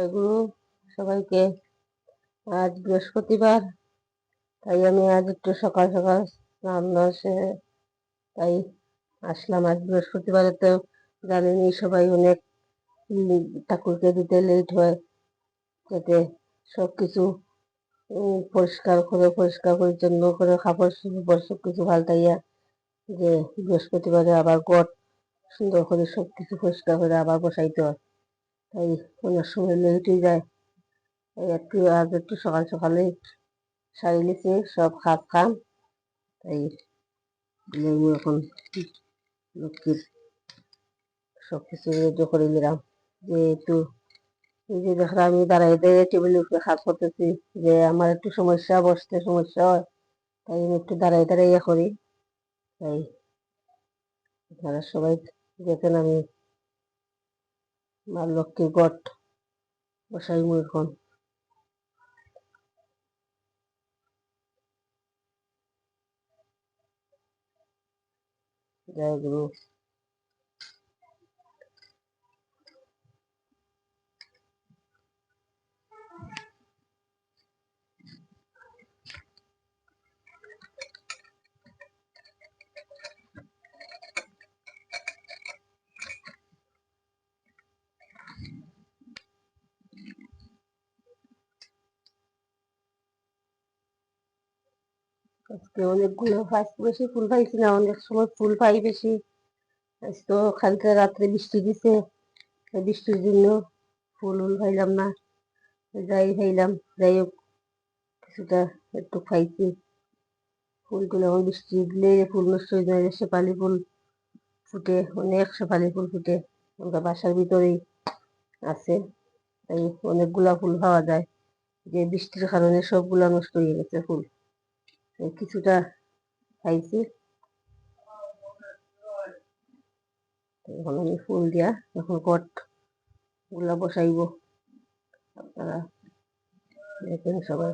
জয়গুরু সবাইকে। আজ বৃহস্পতিবার, তাই আমি আজ একটু সকাল সকাল স্নান সেরে তাই আসলাম। আজ বৃহস্পতিবারে তো জানেনই সবাই অনেক ঠাকুরকে দিতে লেট হয়, যাতে সবকিছু পরিষ্কার পরিচ্ছন্ন করে কাপড় সব কিছু পাল্টাইয়া, যে বৃহস্পতিবারে আবার ঘট সুন্দর করে সবকিছু পরিষ্কার করে আবার বসাইতে হয়, তাই অনেক সময় লেট হয়ে যায়। আজ একটু সকাল সকালে সারি লিছি সব কাম, তাই এখন লক্ষ্মীর সবকিছু রেডি করে নিলাম। যে একটু এই যে দেখলাম আমি দাঁড়াই টেবিলের উপরে কাজ করতেছি, যে আমার একটু বসতে সমস্যা হয়, তাই আমি একটু দাঁড়াইয়া করি। তাই আপনারা সবাই দেখেন আমি মা লক্ষ্মীর ঘট বসাই এখন। জয় গুরু। আজকে অনেকগুলো বেশি ফুল পাইছি না, অনেক সময় ফুল পাই বেশি। আজ তো কালকে রাত্রে বৃষ্টি দিছে, বৃষ্টির জন্য ফুল পাইলাম না, যাই পাইলাম। যাই হোক, কিছুটা একটু খাইছি। ফুলগুলো এখন বৃষ্টি দিলে ফুল নষ্ট হয়ে যায়। শেফালি ফুল ফুটে, অনেক শেফালি ফুল ফুটে আমরা বাসার ভিতরেই আছে, তাই অনেকগুলা ফুল পাওয়া যায়। যে বৃষ্টির কারণে সবগুলা নষ্ট হয়ে গেছে ফুল, কিছুটা খাইছি। এখন আমি ফুল দিয়া এখন ঘট গুলা বসাইব, আপনারা দেখেন সবাই।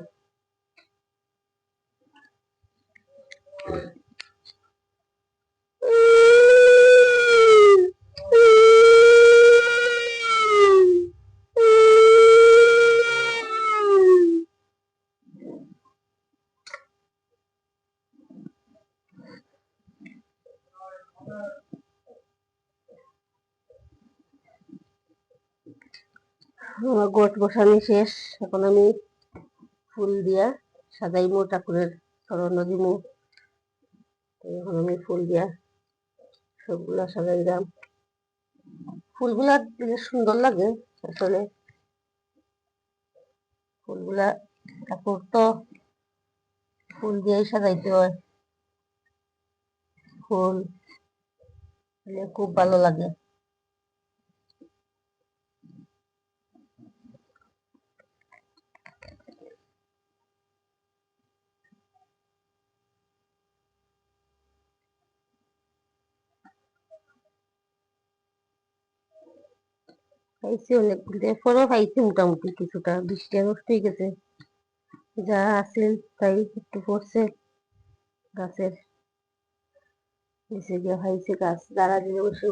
আমার ঘট বসানো শেষ, এখন আমি ফুল দিয়া সাজাইমু, ঠাকুরের চরণ দিমু। এখন আমি ফুল দিয়া সবগুলা সাজাইলাম। ফুলগুলা দিলে সুন্দর লাগে আসলে। ফুলগুলা ঠাকুর তো ফুল দিয়েই সাজাইতে হয়, ফুল দিলে খুব ভালো লাগে। খাইছি অনেকগুলো, এরপরও খাইছি মোটামুটি কিছুটা। বৃষ্টি নষ্ট হয়ে গেছে, যা আসিল তাই একটু পড়ছে গাছের নিচে গিয়ে খাইছে। গাছ দাঁড়া দিলে বসে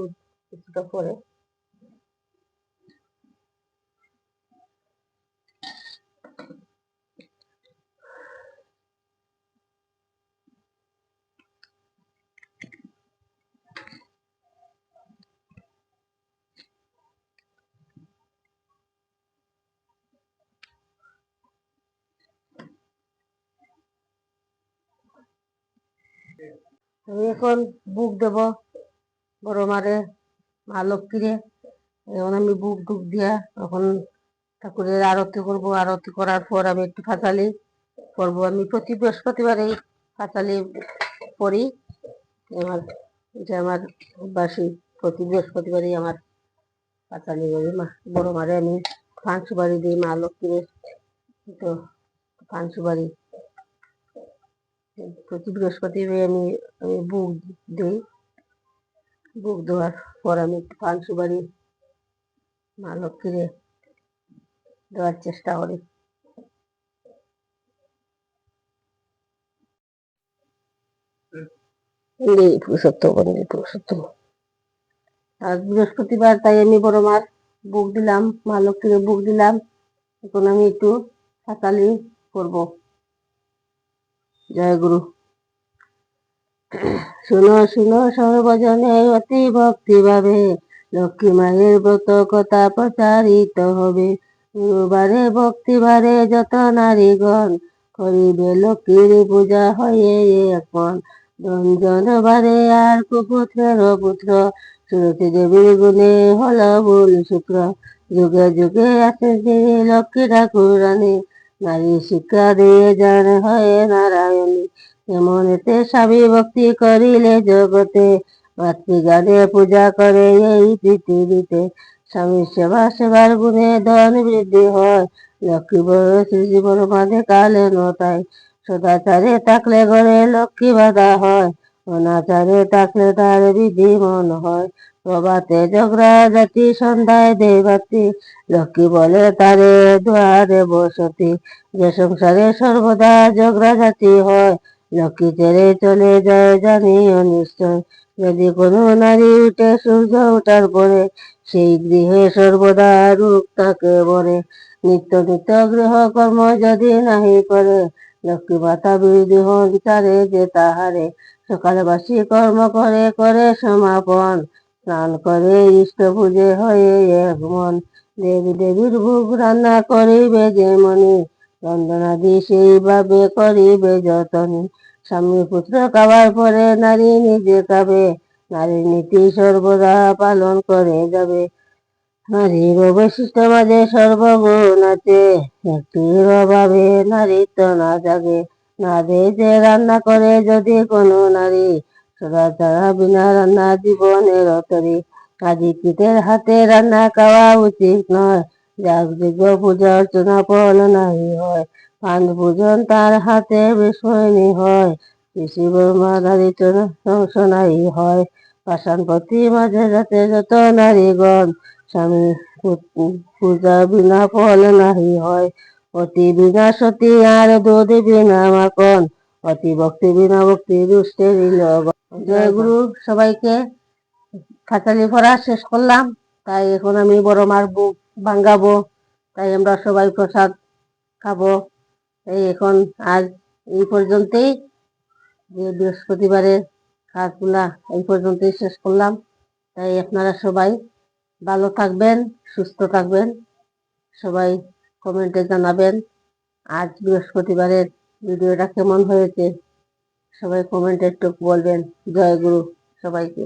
কিছুটা পরে। আমি এখন বুক দেব বড় মারে, মা লক্ষ্মীরে। এখন আমি বুক দিয়া এখন ঠাকুরের আরতি করব। আরতি করার পর আমি একটু পাঁচালি করবো। আমি প্রতি বৃহস্পতিবারে পাঁচালি পড়ি। আমার এটা আমার অভ্যাসী, প্রতি বৃহস্পতিবারই আমার পাঁচালি করি। বড় মারে আমি পান সুপারি দিই, মা লক্ষ্মীরে তো পান সুপারি প্রতি বৃহস্পতিবারে আমি বুক দিই। বুক দেওয়ার পর আমি পান সুপারি মা লক্ষ্মীরে দেওয়ার চেষ্টা করি। পুরুষোত্তম আজ বৃহস্পতিবার, তাই আমি বড় মার বুক দিলাম, মা লক্ষ্মীকে বুক দিলাম। এখন আমি একটু হাতালি করব। জয় গুরু। শুনো শুনো সর্বজনে অতি ভক্তি ভাবে, লক্ষ্মী মায়ের ব্রত কথা প্রচারিত হবে। গুরুবারে ভক্তি বারে যত নারীগণ, করিবে লক্ষ্মীর পূজা হয়ে এখন। রঞ্জন বারে আর কুপুত্রের পুত্র, সুরতি দেবীর গুণে হল ভুল শুক্র। যুগে যুগে আছে যিনি লক্ষ্মী ঠাকুরানী, নারী শিক্ষা দিয়ে যান হয়ে নারায়ণী। এমনেতে স্বামী ভক্তি করিলে জগতে, মাতৃগানে পূজা করে এই পৃথিবীতে। স্বামীর সেবা সেবার গুণে ধন বৃদ্ধি হয়, লক্ষ্মী বড় জীবন বাঁধে কালে নতায়। সদাচারে থাকলে ঘরে লক্ষ্মী বাধা হয়, অনাচারে থাকলে তার বিধি মন হয়। প্রভাতে ঝগড়া জাতি, সন্ধ্যায় দেবাতি, লক্ষ্মী বলে তারে দুয়ারে বসতি। যে সংসারে সর্বদা ঝগড়া জাতি হয়, লক্ষ্মী ছেড়ে চলে যায় জানিও নিশ্চয়। যদি কোনো নারী উঠে সূর্য ওঠার পরে, সেই গৃহে সর্বদা রূপ তাকে বরে। নিত্য নিত্য গৃহ কর্ম যদি নাহি করে, লক্ষ্মী মাতা বিরোধী হন বিচারে যে তাহারে। সকালে বাসি কর্ম করে করে সমাপন, স্নান করে ইষ্ট পূজে হয়ে এক মন। দেবী দেবীর ভোগ রান্না করিবে যে মনি, রন্ধনাদি সেইভাবে করিবে যতনে। স্বামী পুত্র খাবার পরে নারী নিজে খাবে, নারীর নীতি সর্বদা পালন করে যাবে। নারীর বৈশিষ্ট্য মাঝে সর্বগুণ আছে, একটির অভাবে নারীত্ব না জাগে। না দে যে রান্না করে যদি কোনো নারী, সদাচারা বিনা রান্না জীবনের তরি। কাজীকৃতের হাতে রান্না খাওয়া উচিত নয়, যাগযজ্ঞ পূজা অর্চনা ফল নাহি হয়। পান পূজন তার হাতে বিস্ময়নী হয়, ঋষি ব্রহ্মা দারিদ্র ধ্বংস নাহি হয়। পাষাণ পতি মাঝে যাতে যত নারীগণ, স্বামী পূজা বিনা ফল নাহি হয়। অতি বিনা সতী আর দুধ বিনা মাখন, অতি ভক্তি বিনা ভক্তি দুষ্টের লগন। জয় গুরু। সবাইকে খাতালি পড়া শেষ করলাম, তাই এখন আমি বড় মার বুক ভাঙ্গাবো, তাই আমরা সবাই প্রসাদ খাবো। এই এখন আজ এই পর্যন্তই, যে বৃহস্পতিবারের কাজগুলা এই পর্যন্তই শেষ করলাম। তাই আপনারা সবাই ভালো থাকবেন, সুস্থ থাকবেন। সবাই কমেন্টে জানাবেন আজ বৃহস্পতিবারের ভিডিওটা কেমন হয়েছে। সবাই কমেন্টে একটু বলবেন। জয় গুরু সবাইকে।